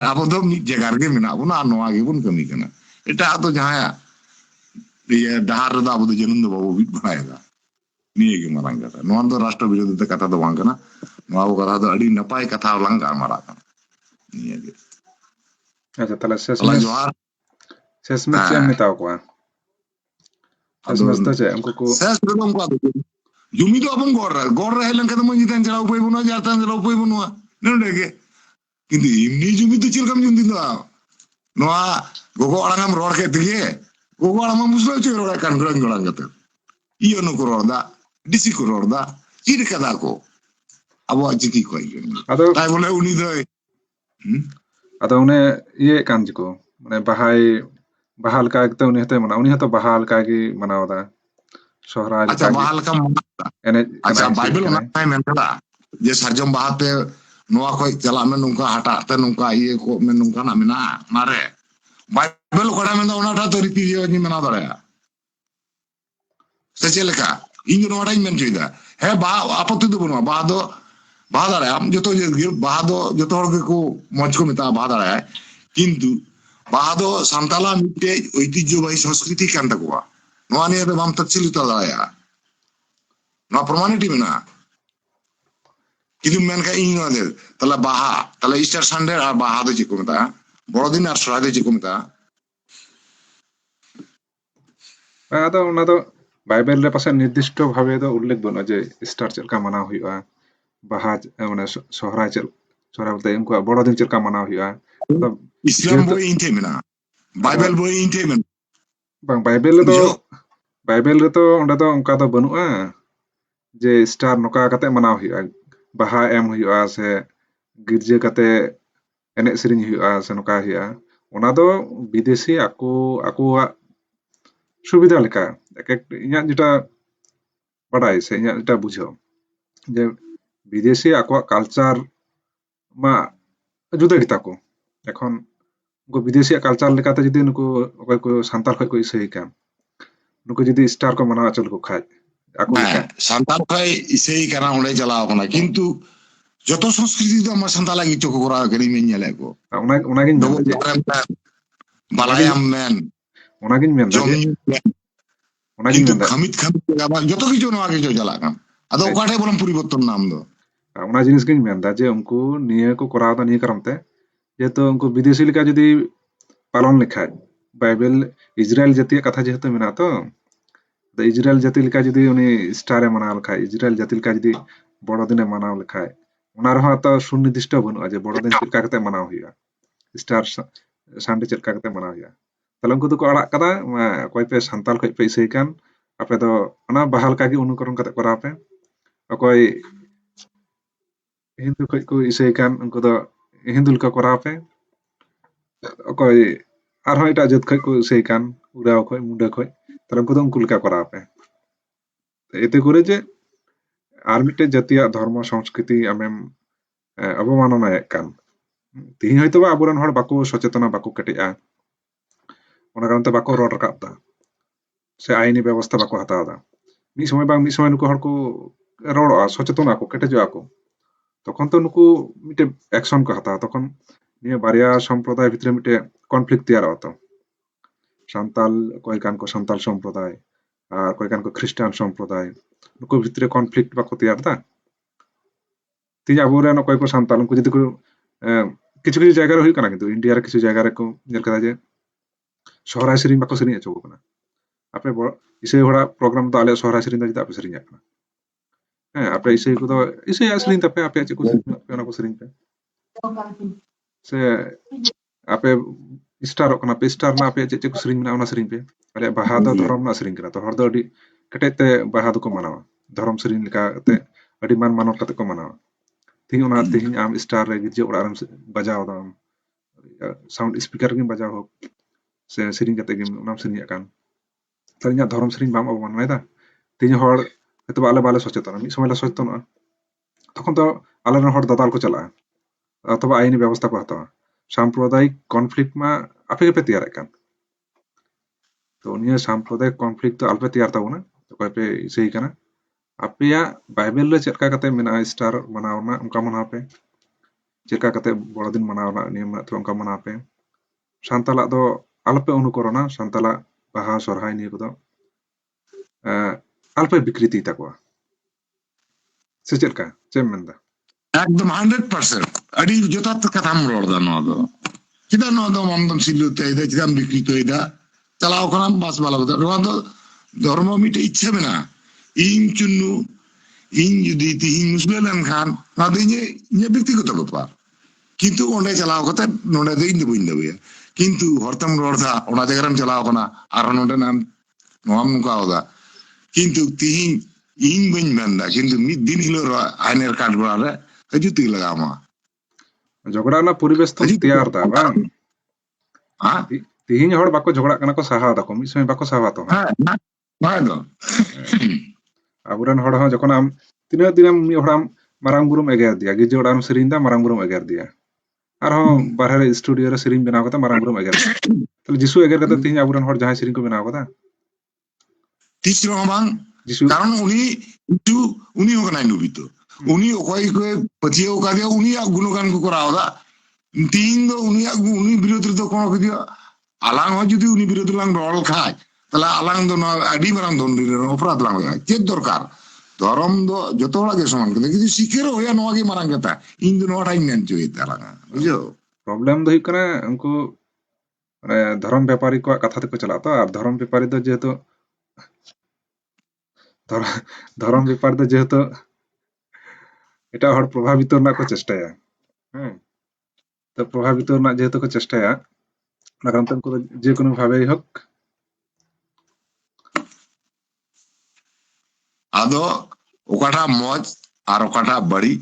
ᱟᱵᱚ ᱫᱚ ᱢᱤᱫ ᱡᱟᱭᱜᱟ ᱨᱮᱜᱮ ᱢᱮᱱᱟᱜ ᱵᱚᱱᱟ ᱟᱨ ᱱᱚᱣᱟ ᱜᱮᱵᱚᱱ ᱠᱟᱹᱢᱤ ᱠᱟᱱᱟ ᱮᱴᱟᱜ ᱫᱚ ᱡᱟᱦᱟᱸᱭᱟᱜ ᱰᱟᱦᱟᱨ ᱨᱮᱫᱚ ᱟᱵᱚ ᱫᱚ ᱡᱟᱹᱱᱩᱢ ᱫᱚ ᱵᱟᱵᱚ ᱵᱤᱫ ᱵᱟᱲᱟᱭᱮᱫᱟ ᱱᱤᱭᱟᱹ ᱜᱮ ᱢᱟᱨᱟᱝ ᱠᱟᱛᱷᱟ ᱱᱚᱣᱟ ᱫᱚ ᱨᱟᱥᱴᱨᱚ ᱵᱤᱨᱳধী ᱠᱟᱛᱷᱟ ᱫᱚ ᱵᱟᱝ ᱠᱟᱱᱟ ᱱᱚᱣᱟ ᱠᱚ ᱠᱟᱛᱷᱟ ᱫᱚ ᱟᱹᱰᱤ ᱱᱟᱯᱟᱭ ᱠᱟᱛᱷᱟ ᱞᱟᱝ ᱜᱟᱞᱢᱟᱨᱟᱜ ᱠᱟᱱᱟ ᱱᱤᱭᱟᱹ ᱜᱮ ᱟᱪᱪᱷᱟ ᱛᱟᱦᱞᱮ ᱛᱟᱦᱞᱮ ᱡᱚᱦᱟᱨ শেষমেশ ᱪᱮᱫ ᱮᱢ ᱢᱮᱛᱟᱣ ᱠᱚᱣᱟ ᱟᱫᱚ শেষমেশ ᱫᱚ ᱪᱮᱫ ᱩᱱᱠᱩ ᱠᱚ শেষ ᱨᱮᱫᱚ ᱩᱱᱠᱩᱣᱟᱜ ᱡᱩᱢᱤ ᱫᱚ ᱟᱵᱚᱱ ᱜᱚᱲ ᱨᱮ ᱦᱮᱡ ᱞᱮᱱᱠᱷᱟᱱ ᱫᱚ ᱢᱟᱺᱡᱷᱤ ᱛᱟᱱ ᱪᱟᱞᱟᱣ ᱩᱯᱟᱹᱭ ᱵᱟᱹᱱᱩᱜᱼᱟ ᱡᱟᱦᱮᱨ ᱛᱟᱱ ᱪᱟᱞᱟᱣ ᱩᱯᱟᱹᱭ ᱵᱟᱹᱱᱩᱜᱼᱟ ᱱᱚᱰᱮ ᱜᱮ কিন্তু এমনি জমি তো ᱪᱮᱫ ᱞᱮᱠᱟᱢ ᱡᱩᱢᱤ ᱫᱚ ᱱᱚᱣᱟ ᱜᱚᱜᱚ ᱟᱲᱟᱝ ᱨᱚᱲ ᱠᱮᱫ ᱛᱮᱜᱮ ᱜᱚᱜᱚ ᱟᱲᱟᱝ ᱵᱩঝᱞᱟᱹᱣ ᱪᱮᱫ ᱨᱚᱲ ᱠᱟᱱ ᱜᱚᱲᱟᱝ ᱜᱚᱲᱟᱝ ᱠᱟᱛᱮ ᱤᱭᱟᱹ ᱱᱩᱠᱩ ᱨᱚᱲ ᱫᱟ ᱰᱤᱥᱤ ᱠᱚ ᱨᱚᱲ ᱫᱟ ᱪᱮᱫ ᱠᱟᱫᱟ ᱠᱚ ᱟᱵᱚᱣᱟᱜ ᱪᱤᱠᱤ ᱠᱷᱚᱡ ᱜᱮ ᱛᱟই বলে উনি ᱫᱚᱭ ᱟᱫᱚ ᱚᱱᱮ ᱤᱭᱟᱹ ᱠᱟᱱ ᱡᱤᱠᱚ ᱢᱟᱱᱮ ᱵᱟᱦᱟ ᱞᱮᱠᱟ ᱜᱮᱛᱚ ᱩᱱᱤ ᱦᱚᱸᱛᱚᱭ ᱢᱟᱱᱟᱣ ᱩᱱᱤ ᱦᱚᱸᱛᱚ ᱵᱟᱦᱟ ᱞᱮᱠᱟ ᱜᱮ ᱢᱟᱱᱟᱣᱫᱟ ᱥᱚᱦᱨᱟᱭ ᱞᱮᱠᱟ ᱟᱪᱪᱷᱟ ᱜᱮ ᱵᱟᱦᱟ ᱞᱮᱠᱟᱢ ᱮᱱᱮᱡ ᱟᱪᱪᱷᱟ ᱠᱟᱱᱟᱭ ᱥᱮᱨᱮᱧ ᱵᱟᱭᱵᱮᱞ ᱠᱟᱱᱟᱭ ᱚᱱᱟᱭ ᱢᱮᱱ ᱠᱟᱫᱟ ᱡᱮ ᱥᱟᱨᱡᱚᱢ ᱵᱟᱦᱟᱛᱮ ᱱᱚᱣᱟ ᱠᱷᱚᱡ ᱪᱟᱞᱟᱜ ᱢᱮ ᱱᱚᱝᱠᱟ ᱦᱟᱴᱟᱜ ᱛᱮ ᱱᱚᱝᱠᱟ ᱤᱭᱟᱹ ᱠᱚ ᱢᱮ ᱱᱚᱝᱠᱟᱱᱟᱜ ᱢᱮᱱᱟᱜᱼᱟ ᱚᱱᱟᱨᱮ ᱵᱟᱭᱵᱮᱞ ᱚᱠᱟᱴᱟᱜ ᱢᱮᱱᱫᱟ ᱚᱱᱟᱴᱟᱜ ᱛᱚ ᱨᱤᱯᱤ ᱤᱧ ᱢᱮᱱᱟᱣ ᱫᱟᱲᱮᱭᱟᱜᱼᱟ ᱥᱮ ᱪᱮᱫ ᱞᱮᱠᱟ ᱤᱧ ᱱᱚᱣᱟᱴᱟᱜ ᱤᱧ ᱢᱮᱱ ᱦᱚᱪᱚᱭᱮᱫᱟ ᱦᱮᱸ ᱵᱟᱦᱟ ᱟᱯᱚᱛᱛᱤ ᱫᱚ ᱵᱟᱹᱱᱩᱜᱼᱟ ᱵᱟᱦᱟ ᱫᱚ ᱵᱟᱦᱟ ᱫᱟᱲᱮᱭᱟᱜ ᱟᱢ ᱡᱚᱛᱚ ᱵᱟᱦᱟ ᱫᱚ ᱡᱚᱛᱚ ᱦᱚᱲ ᱜᱮᱠᱚ ᱢᱚᱸᱡᱽ ᱠᱚ ᱢᱮᱛᱟᱜᱼᱟ ᱵᱟᱦᱟ ᱫᱟᱲᱮᱭᱟᱜ ᱠᱤᱱᱛᱩ ᱵᱟᱦᱟ ᱫᱚ ᱥᱟᱱᱛᱟᱞᱟᱜ ᱢᱤᱫᱴᱮᱡ ঐতিহ্যᱵᱟহী সংস্কৃতি ᱠᱟᱱ ᱛᱟᱠᱚᱣᱟ ᱱᱚᱣᱟ ᱱᱤᱭᱟᱹ ᱫᱚ ᱵᱟᱢ ᱛᱚᱪᱷᱤᱞᱤᱛ ᱫᱟᱲᱮᱭᱟᱜᱼᱟ ᱱᱚᱣᱟ ᱯᱨᱚᱢᱟᱱᱤᱴᱤ ᱢᱮᱱᱟᱜᱼᱟ কিন্তু মেনকা ইং নদের তাহলে বাহা তাহলে ইস্টার সানডে আর বাহা ᱫᱚ ᱪᱮᱫ ᱠᱚ ᱢᱮᱛᱟᱜᱼᱟ বড়দিন আর সরাই ᱫᱚ ᱪᱮᱫ ᱠᱚ ᱢᱮᱛᱟᱜᱼᱟ ᱟᱫᱚ ᱚᱱᱟ ᱫᱚ ᱵᱟᱭᱵᱮᱞ ᱨᱮ ᱯᱟᱥᱮ ᱱᱤᱨᱫᱤᱥᱴᱚ ᱵᱷᱟᱵᱮ ᱫᱚ ᱩল্ᱞᱮᱠᱷ ᱵᱟᱹᱱᱩᱜᱼᱟ ᱡᱮ ᱤᱥᱴᱟᱨ ᱪᱮᱫ ᱞᱮᱠᱟ ᱢᱟᱱᱟᱣ ᱦᱩᱭᱩᱜᱼᱟ ᱵᱟᱦᱟ ᱢᱟᱱᱮ ᱥᱚᱦᱨᱟᱭ ᱵᱚᱞᱛᱮ ᱩᱱᱠᱩᱣᱟᱜ ᱵᱚᱲᱚᱫᱤᱱ ᱪᱮᱫ ᱞᱮᱠᱟ ᱢᱟᱱᱟᱣ ᱦᱩᱭᱩᱜᱼᱟ ᱟᱫᱚ ইসলাম ᱡᱮᱦᱮᱛᱩ বই ᱤᱧ ᱴᱷᱮᱡ ᱢᱮᱱᱟᱜᱼᱟ ᱟᱫᱚ বাইবেল বই ᱤᱧ ᱴᱷᱮᱡ ᱢᱮᱱᱟᱜᱼᱟ ᱵᱟᱝ ᱵᱩᱡᱷᱟᱹᱣ ᱵᱟᱭᱵᱮᱞ ᱨᱮᱛᱚ ᱚᱸᱰᱮ ᱫᱚ ᱚᱱᱠᱟ ᱫᱚ ᱵᱟᱹᱱᱩᱜᱼᱟ ᱡᱮ ᱥᱴᱟᱨ ᱱᱚᱝᱠᱟ ᱠᱟᱛᱮ ᱢᱟᱱᱟᱣ ᱦᱩᱭᱩᱜᱼᱟ ᱵᱟᱦᱟ ᱮᱢ ᱦᱩᱭᱩᱜᱼᱟ ᱥᱮ ᱜᱤᱨᱡᱟᱹ ᱠᱟᱛᱮ ᱮᱱᱮᱡ ᱥᱮᱨᱮᱧ ᱦᱩᱭᱩᱜᱼᱟ ᱥᱮ ᱱᱚᱝᱠᱟ ᱦᱩᱭᱩᱜᱼᱟ ᱚᱱᱟ ᱫᱚ ᱵᱤᱫᱮᱥᱤ ᱟᱠᱚᱣᱟᱜ সুবিধা লেখা ইᱧᱟᱹᱜ যেটা বাড়াই সে ইᱧᱟᱹᱜ যেটা বুঝাও যে বিদেশি আকুয়াক কালচার মা জুদা গেতা কো এখন উনকু বিদেশি কালচার লেকাতে যদি নুকু অকয় কো সান্তাল খয় কো ইসেই কান নুকু যদি স্টার কো মানা আচল কো খায় আকু লেকা সান্তাল খয় ইসেই কানা ওঁᱰᱮ ᱪᱟᱞᱟᱣ ᱠᱟᱱᱟ কিন্তু যত সংস্কৃতি তো আমার সান্তাল গিᱪᱚ ᱠᱚ ᱠᱚᱨᱟᱣ ᱠᱟᱱᱟ ᱤᱧ ᱧᱮᱞ ᱠᱚ ᱚᱱᱟᱜᱤᱧ ᱢᱮᱱᱫᱟ ᱰᱚᱵᱚᱜ ᱡᱮ ᱵᱟᱞᱟᱭᱟᱢ ᱢᱮᱱ ᱚᱱᱟᱜᱤᱧ ᱢᱮᱱᱫᱟ ᱡᱚᱢ ᱡᱮ ᱧᱩᱚᱱᱟᱜᱤᱧ কিন্তু ᱢᱮᱱᱫᱟ খামিত যত কিছু নয়া কিছু চালাক ᱠᱟᱱ ᱟᱫᱚ ᱚᱠᱟᱴᱷᱮ ᱵᱚᱞᱚᱢ পরিবর্তন নাম ᱫᱚ ᱚᱱᱟ ᱡᱤᱱᱤᱥ ᱜᱤᱧ ᱢᱮᱱᱫᱟ ᱡᱮ ᱩᱱᱠᱩ ᱱᱤᱭᱟᱹ ᱠᱚ ᱠᱚᱨᱟᱣ ᱫᱟ ᱱᱤᱭᱟᱹ ᱠᱟᱨᱚᱱ ᱛᱮ যেহেতু উনকু বিদেশি লেকা যদি পালন লেখায় বাইবেল ইসরায়েল জাতীয় কথা যেহেতু মেনা তো ইসরায়েল জাতি লেকা যদি উনি স্টারে মানাও লেখায় ইসরায়েল জাতি লেকা যদি বড়দিনে মানাও লেখায় ওনার হওয়া তো সুনির্দিষ্ট বানুয়া যে বড়দিন চেদ কাতে মানাও হুইয়া স্টার সানডে চেদ কাতে মানাও হুইয়া তাহলে উনকু দোকো আড়াক কাদা অকয় পে সান্তাল খয় পে ইসেই কান আপে ᱫᱚ ᱚᱱᱟ ᱵᱟᱦᱟ ᱞᱮᱠᱟ ᱜᱮ ᱚᱱᱩᱠᱚᱨᱚᱱ ᱠᱟᱛᱮ ᱠᱚᱨᱟᱣ ᱯᱮ ᱚᱠᱚᱭ হিন্দু খয় কো ইসেই কান উনকু ᱫᱚ হিন্দু লেকা করাও পে অকয় আরহᱚᱸ এটাᱜ জাত খয় কো ইসেই কান উরাও খয় মুন্ডা খয় তাহলে উনকু ᱫᱚ উনকু লেকা করাও পে এতে করে যে আর মিটে জাতীয় ধর্ম সংস্কৃতি আমেম অবমাননায় কান তিহিন হয়তো বা আবুরান হড় বাকো সচেতনা বাকো কেটেয়া ওনা কারণতে বাকো রড রাকাব দা সে আইনি ব্যবস্থা বাকো হাতাও দা মি সময় বাং মি সময় নুকু হড় কো রড়া সচেতন ako কেটেজ ako তখন তো নুকু মিটে অ্যাকশন কো হাতাও তখন নিয়ে বারিয়া সম্প্রদায় ভিতরে মিটে কনফ্লিক্ট তৈয়ার হতো সান্তাল কয় কান কো সান্তাল সম্প্রদায় আর কয় কান কো খ্রিস্টান সম্প্রদায় নুকু ভিতরে কনফ্লিক্ট বাকো তৈয়ার দা তিন আবুরান কয় কো সান্তাল উনকু যদি কো কিছু কিছু জায়গা রে হুই কানা কিন্তু ইন্ডিয়ার কিছু জায়গা রে কো নেল কাদা যে সহরাই সেরিং বাকো সেরিং এচো কানা আপে ইসেই হড়া প্রোগ্রাম তো আলে সহরাই সেরিং দা আপে সেরিং কানা হ্যাঁ আপে ইসেই কো ইসেই আসরিং তাপে আপে চেকো সেরিং কো সেরিং পে সে আপে স্টার কানা পে স্টার না আপে চেকো সেরিং না ওনা সেরিং পে আলে বাহা দো ধরম না সেরিং কানা তো হড় দো আডি কেটেতে বাহা দো কো মানাওয়া ধরম সেরিং লেকা তে আডি মান মানব কাতে কো মানাওয়া তিহিন ওনা তিহিন আম স্টার রে গির্জে ওড়া রে বাজাও দাম সাউন্ড স্পিকার গিম বাজাও হোক se sering kate gim onam sering kan tanya ধরম sering bam অবমান নাই দা তিন হড় হয়তো আলে বালে সচেতন আমি সময় সচেতন তখন তো আলাদা হড় দাদাল কো চালা অথবা আইনি ব্যবস্থা কো হাতা সাম্প্রদায়িক কনফ্লিক্ট মা আপে কে পেতিয়ার কান তো নিয়ে সাম্প্রদায়িক কনফ্লিক্ট তো আলপে তিয়ার তাবো না তো কয়পে সেই কানা আপেয়া বাইবেল রে চেকা কাতে মেনা স্টার মানাও না উনকা মনা আপে ᱪᱮᱫ ᱞᱮᱠᱟ ᱠᱟᱛᱮ ᱵᱚᱲᱚ ᱫᱤᱱ ᱢᱟᱱᱟᱣ ᱨᱮᱱᱟᱜ ᱱᱤᱭᱚᱢ ᱢᱮᱱᱟᱜ ᱛᱟᱵᱚᱱᱟ ᱚᱱᱠᱟ ᱢᱟᱱᱟᱣ ᱯᱮ ᱥᱟᱱᱛᱟᱞᱟᱜ ᱫᱚ ᱟᱞᱚᱯᱮ ᱚᱱᱩᱠᱚᱨᱚᱱᱟ ᱥᱟᱱᱛᱟᱞᱟᱜ ᱵᱟᱦᱟ ᱥᱚᱨᱦᱟᱭ ᱱᱤᱭᱟᱹ ᱠᱚᱫᱚ ᱟᱞᱚᱯᱮ ᱵᱤᱠᱨᱤᱛᱤ ᱛᱟᱠᱚᱣᱟ ᱥᱮ ᱪᱮᱫ ᱞᱮᱠᱟ ᱪᱮᱫ ᱮᱢ ᱢᱮᱱᱫᱟ একদম 100% ᱟᱹᱰᱤ ᱡᱚᱛᱷᱟᱛ ᱠᱟᱛᱷᱟᱢ ᱨᱚᱲᱫᱟ ᱱᱚᱣᱟ ᱫᱚ ᱪᱮᱫᱟᱜ ᱱᱚᱣᱟ ᱫᱚ ᱟᱢᱫᱚᱢ ᱥᱤᱞᱩᱛᱮᱭᱫᱟ ᱪᱮᱫᱟᱜ ᱮᱢ ᱵᱤᱠᱨᱤᱛᱚᱭᱮᱫᱟ ᱪᱟᱞᱟᱣ ᱠᱟᱱᱟᱢ ᱵᱟᱥ ᱵᱟᱞᱟ ᱠᱟᱛᱮ ᱱᱚᱣᱟ ᱫᱚ ধর্ম মিটে ইচ্ছে মেনা ইন চুন্নু ইন যদি তিহিন মুসলিম লেনখান না ᱫᱚ ᱤᱧᱟᱹᱜ ব্যক্তিগত ব্যাপার কিন্তু ᱚᱸᱰᱮ ᱪᱟᱞᱟᱣ ᱠᱟᱛᱮ ᱱᱚᱰᱮ ᱫᱚ ᱤᱧ ᱫᱚ ᱵᱟᱹᱧ ᱫᱟᱵᱤᱭᱟ ᱠᱤᱱᱛᱩ ᱦᱚᱲᱛᱮᱢ ᱨᱚᱲᱫᱟ ᱚᱱᱟ ᱡᱟᱭᱜᱟ ᱨᱮᱢ ᱪᱟᱞᱟᱣ ᱠᱟᱱᱟ ᱟᱨ ᱱᱚᱰᱮ ᱱᱚᱣᱟᱢ ᱱᱚᱝᱠᱟᱣᱫᱟ ᱠᱤᱱᱛᱩ ᱛᱤᱦᱤᱧ ᱤᱧ ᱵᱟᱹᱧ ᱢᱮᱱᱫᱟ ᱠᱤᱱᱛᱩ ᱢᱤᱫ ᱫᱤᱱ ᱦᱤᱞᱳᱜ ᱟᱭনের ᱠᱟᱴ ᱵᱟᱲᱟᱨᱮ ᱦᱤᱡᱩᱜ ᱛᱮᱜᱮ ᱞᱟᱜᱟᱣ ᱟᱢᱟ ঝগড়া ᱨᱮᱱᱟᱜ ᱯᱚরিবেশ ᱛᱚᱢ ᱛᱮᱭᱟᱨ ᱫᱟ ᱵᱟᱝ ᱦᱮᱸ ᱛᱤᱦᱤᱧ ᱦᱚᱲ ᱵᱟᱠᱚ ঝগড়ᱟᱜ ᱠᱟᱱᱟ ᱠᱚ ᱥᱟᱦᱟᱣ ᱫᱟᱠᱚ ᱢᱤᱫ ᱥᱚᱢᱚᱭ ᱵᱟᱠᱚ ᱥᱟᱦᱟᱣᱟ ᱛᱚ ᱦᱟᱸᱜ ᱦᱮᱸ ᱫᱚ ᱟᱵᱚᱨᱮᱱ ᱦᱚᱲ ᱦᱚᱸ ᱡᱚᱠᱷᱚᱱ ᱟᱢ ᱛᱤᱱᱟᱹᱜ ᱫᱤᱱᱮᱢ ᱢᱤᱫ ᱦᱚᱲᱟᱢ ᱢᱟᱨᱟᱝ ᱵᱩᱨᱩᱢ ᱮᱜᱮᱨ ᱫᱤᱭᱟ ᱜᱤᱨᱡᱟᱹ ᱚᱲᱟᱜ ᱮᱢ ᱥᱮᱨᱮᱧ ᱫᱟ ᱢᱟᱨᱟᱝ ᱵᱩᱨᱩᱢ ᱮᱜᱮᱨ ᱫᱤᱭᱟ ᱟᱨᱦᱚᱸ ᱵᱟᱨᱦᱮ ᱨᱮ ᱥᱴᱩᱰᱤᱭᱳ ᱨᱮ ᱥᱮᱨᱮᱧ ᱵᱮᱱᱟᱣ ᱠᱟᱛᱮ ᱢᱟᱨᱟᱝ ᱵᱩᱨᱩᱢ ᱮᱜᱮᱨ ᱛᱟᱦᱞᱮ ᱡᱤᱥᱩ ᱮᱜᱮᱨ ᱠᱟᱛᱮ ᱛᱤᱦᱤᱧ ᱟᱵᱚᱨᱮᱱ ᱦᱚᱲ ᱡᱟᱦᱟᱸᱭ ᱥᱮᱨᱮᱧ ᱠᱚ ᱵᱮᱱᱟᱣ ᱠᱟᱫᱟ ᱛᱤᱥ ᱨᱮᱦᱚᱸ ᱵᱟᱝ ᱡᱤᱥᱩ ᱠᱟᱨᱚᱱ ᱩᱱᱤ ᱦᱚᱸ ᱠᱟᱱᱟᱭ ᱱᱩᱵᱤᱛᱚ ᱩᱱᱤ ᱚᱠᱚᱭ ᱠᱚ ᱯᱟᱹᱛᱭᱟᱹᱣ ᱠᱟᱫᱮᱭᱟ ᱩᱱᱤᱭᱟᱜ ᱜᱩণᱜᱟᱱ ᱠᱚ ᱠᱚᱨᱟᱣᱫᱟ ᱛᱤᱦᱤᱧ ᱫᱚ ᱩᱱᱤ ᱵᱤᱨᱳধ ᱨᱮᱫᱚ ᱠᱳᱱᱳ ᱠᱤᱪᱷᱩ ᱟᱞᱟᱝ ᱦᱚᱸ ᱡᱩᱫᱤ ᱩᱱᱤ ᱵᱤᱨᱳধ ᱨᱮᱞᱟᱝ ᱨᱚᱲ ᱠᱷᱟᱡ তাহলে আলাং ᱫᱚ ᱱᱚᱣᱟ ᱟᱹᱰᱤ ᱢᱟᱨᱟᱝ ᱫᱚᱱᱰᱤ অপরাধ লাং ᱞᱟᱜᱟ ᱪᱮᱫ ᱫᱚᱨᱠᱟর ধর্ম ᱫᱚ ᱡᱚᱛᱚ ᱦᱚᱲᱟᱜ ᱜᱮ ᱥᱚᱢᱟᱱ ᱠᱟᱱᱟ ᱠᱤᱱᱛᱩ ᱥᱤᱠᱷᱟᱹᱨ ᱦᱩᱭᱩᱜᱼᱟ ᱱᱚᱣᱟ ᱜᱮ ᱢᱟᱨᱟᱝ ᱠᱟᱛᱷᱟ ᱤᱧ ᱫᱚ ᱱᱚᱣᱟᱴᱟᱜ ᱤᱧ ᱢᱮᱱ ᱦᱚᱪᱚᱭᱮᱫ ᱛᱟᱞᱟᱝᱟ ᱵᱩᱡᱷᱟᱹᱣ ᱯᱨᱚᱵᱞᱮᱢ ᱫᱚ ᱦᱩᱭᱩᱜ ᱠᱟᱱᱟ ᱩᱱᱠᱩ ᱢᱟᱱᱮ ᱫᱷᱚᱨᱚᱢ ᱵᱮᱯᱟᱨী ᱠᱚᱣᱟᱜ ᱠᱟᱛᱷᱟ ᱛᱮᱠᱚ ᱪᱟᱞᱟᱜᱼᱟ ᱛᱚ ᱟᱨ ᱫᱷᱚᱨᱚᱢ ᱵᱮᱯᱟᱨী ᱫᱚ ᱡᱮᱦᱮᱛᱩ ধরম ব্যাপার ᱫᱚ যেহেতু এটাও হড় প্রভাবিত রᱮᱱᱟᱜ ᱠᱚ চেষ্টায়া হ্যাঁ তো প্রভাবিত রᱮᱱᱟᱜ যেহেতু ᱠᱚ চেষ্টায়া ᱚᱱᱟ ᱠᱟᱨᱚᱱ ᱛᱮ ᱩᱱᱠᱩ ᱫᱚ যে কোনো ভাবেই হোক ᱟᱫᱚ ᱚᱠᱟᱴᱟᱜ ᱢᱚᱡᱽ ᱟᱨ ᱚᱠᱟᱴᱟᱜ ᱵᱟᱹᱲᱤᱡ